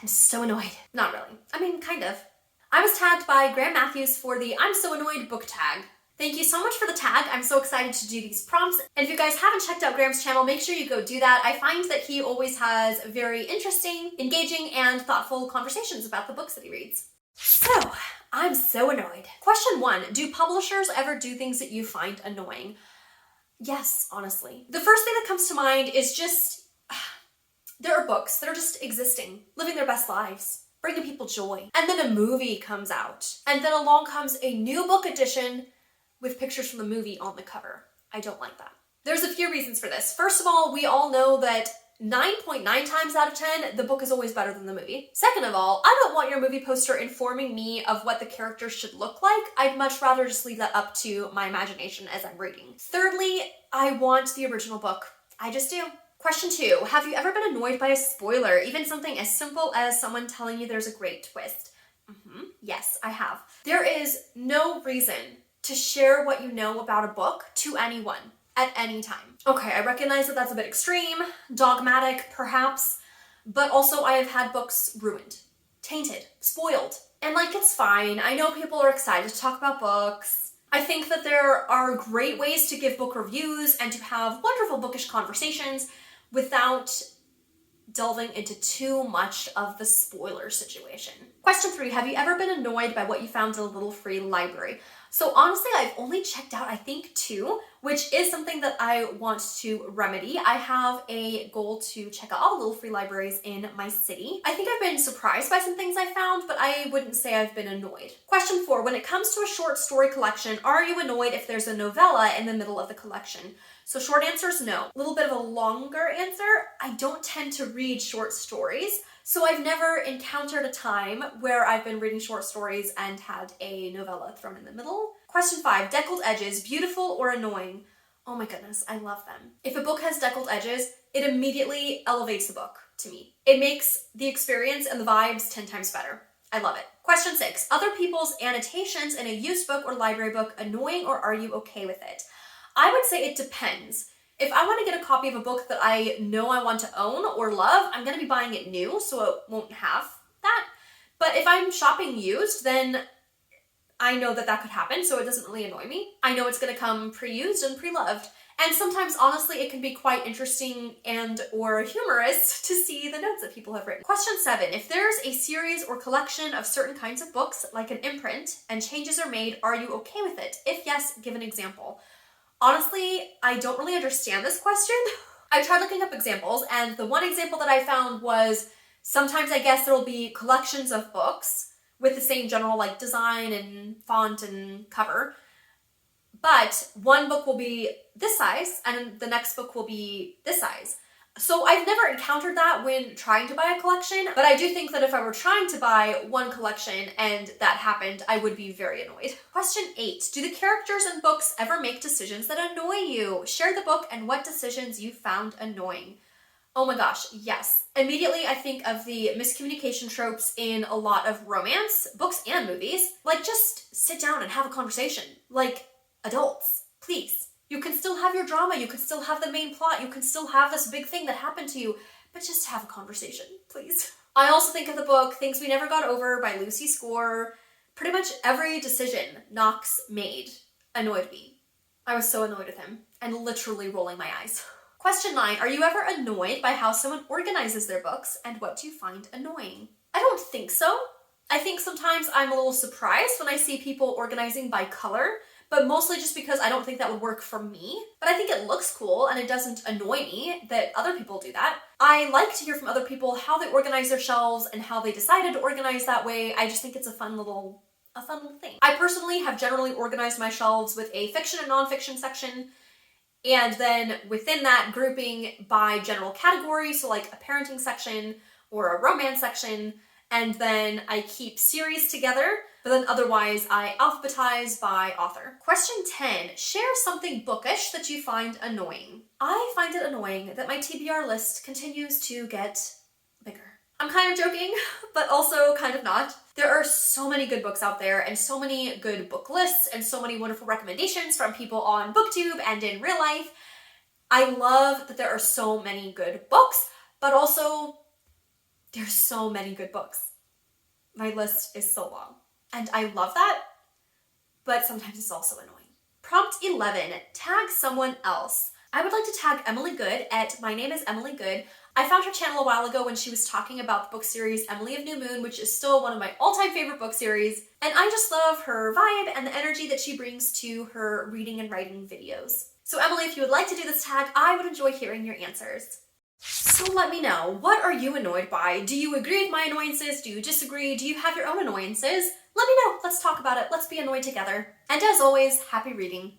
I'm so annoyed. Not really. I mean, kind of. I was tagged by Graham Matthews for the I'm so annoyed book tag. Thank you so much for the tag. I'm so excited to do these prompts. And if you guys haven't checked out Graham's channel, make sure you go do that. I find that he always has very interesting, engaging, and thoughtful conversations about the books that he reads. So, I'm so annoyed. Question 1, do publishers ever do things that you find annoying? Yes, honestly. The first thing that comes to mind is just, there are books that are just existing, living their best lives, bringing people joy. And then a movie comes out, and then along comes a new book edition with pictures from the movie on the cover. I don't like that. There's a few reasons for this. First of all, we all know that 9.9 times out of 10, the book is always better than the movie. Second of all, I don't want your movie poster informing me of what the characters should look like. I'd much rather just leave that up to my imagination as I'm reading. Thirdly, I want the original book. I just do. Question 2, have you ever been annoyed by a spoiler, even something as simple as someone telling you there's a great twist? Yes, I have. There is no reason to share what you know about a book to anyone at any time. Okay, I recognize that that's a bit extreme, dogmatic perhaps, but also I have had books ruined, tainted, spoiled. And like, it's fine. I know people are excited to talk about books. I think that there are great ways to give book reviews and to have wonderful bookish conversations without delving into too much of the spoiler situation. Question 3, have you ever been annoyed by what you found in a little free library? So honestly, I've only checked out, I think, 2, which is something that I want to remedy. I have a goal to check out all the little free libraries in my city. I think I've been surprised by some things I found, but I wouldn't say I've been annoyed. Question 4, when it comes to a short story collection, are you annoyed if there's a novella in the middle of the collection? So short answer is no. A little bit of a longer answer, I don't tend to read short stories, so I've never encountered a time where I've been reading short stories and had a novella thrown in the middle. Question 5, deckled edges, beautiful or annoying? Oh my goodness, I love them. If a book has deckled edges, it immediately elevates the book to me. It makes the experience and the vibes 10 times better. I love it. Question 6, other people's annotations in a used book or library book annoying, or are you okay with it? I would say it depends. If I want to get a copy of a book that I know I want to own or love, I'm going to be buying it new, so it won't have that. But if I'm shopping used, then I know that that could happen, so it doesn't really annoy me. I know it's going to come pre-used and pre-loved. And sometimes, honestly, it can be quite interesting and or humorous to see the notes that people have written. Question 7, if there's a series or collection of certain kinds of books, like an imprint, and changes are made, are you okay with it? If yes, give an example. Honestly, I don't really understand this question. I tried looking up examples, and the one example that I found was sometimes I guess there'll be collections of books with the same general like design and font and cover, but one book will be this size and the next book will be this size. So I've never encountered that when trying to buy a collection, but I do think that if I were trying to buy one collection and that happened, I would be very annoyed. Question 8, do the characters in books ever make decisions that annoy you? Share the book and what decisions you found annoying. Oh my gosh, yes. Immediately I think of the miscommunication tropes in a lot of romance, books and movies. Like, just sit down and have a conversation. Like, adults, please. You can still have your drama, you can still have the main plot, you can still have this big thing that happened to you, but just have a conversation, please. I also think of the book Things We Never Got Over by Lucy Score. Pretty much every decision Knox made annoyed me. I was so annoyed with him and literally rolling my eyes. Question 9, are you ever annoyed by how someone organizes their books, and what do you find annoying? I don't think so. I think sometimes I'm a little surprised when I see people organizing by color, but mostly just because I don't think that would work for me. But I think it looks cool and it doesn't annoy me that other people do that. I like to hear from other people how they organize their shelves and how they decided to organize that way. I just think it's a fun little thing. I personally have generally organized my shelves with a fiction and nonfiction section, and then within that grouping by general category, so like a parenting section or a romance section, and then I keep series together, but then otherwise I alphabetize by author. Question 10, share something bookish that you find annoying. I find it annoying that my TBR list continues to get bigger. I'm kind of joking, but also kind of not. There are so many good books out there and so many good book lists and so many wonderful recommendations from people on BookTube and in real life. I love that there are so many good books, but also There's so many good books. My list is so long. And I love that, but sometimes it's also annoying. Prompt 11, tag someone else. I would like to tag Emily Good at My Name is Emily Good. I found her channel a while ago when she was talking about the book series Emily of New Moon, which is still one of my all-time favorite book series. And I just love her vibe and the energy that she brings to her reading and writing videos. So Emily, if you would like to do this tag, I would enjoy hearing your answers. So let me know, what are you annoyed by? Do you agree with my annoyances? Do you disagree? Do you have your own annoyances? Let me know. Let's talk about it. Let's be annoyed together. And as always, happy reading.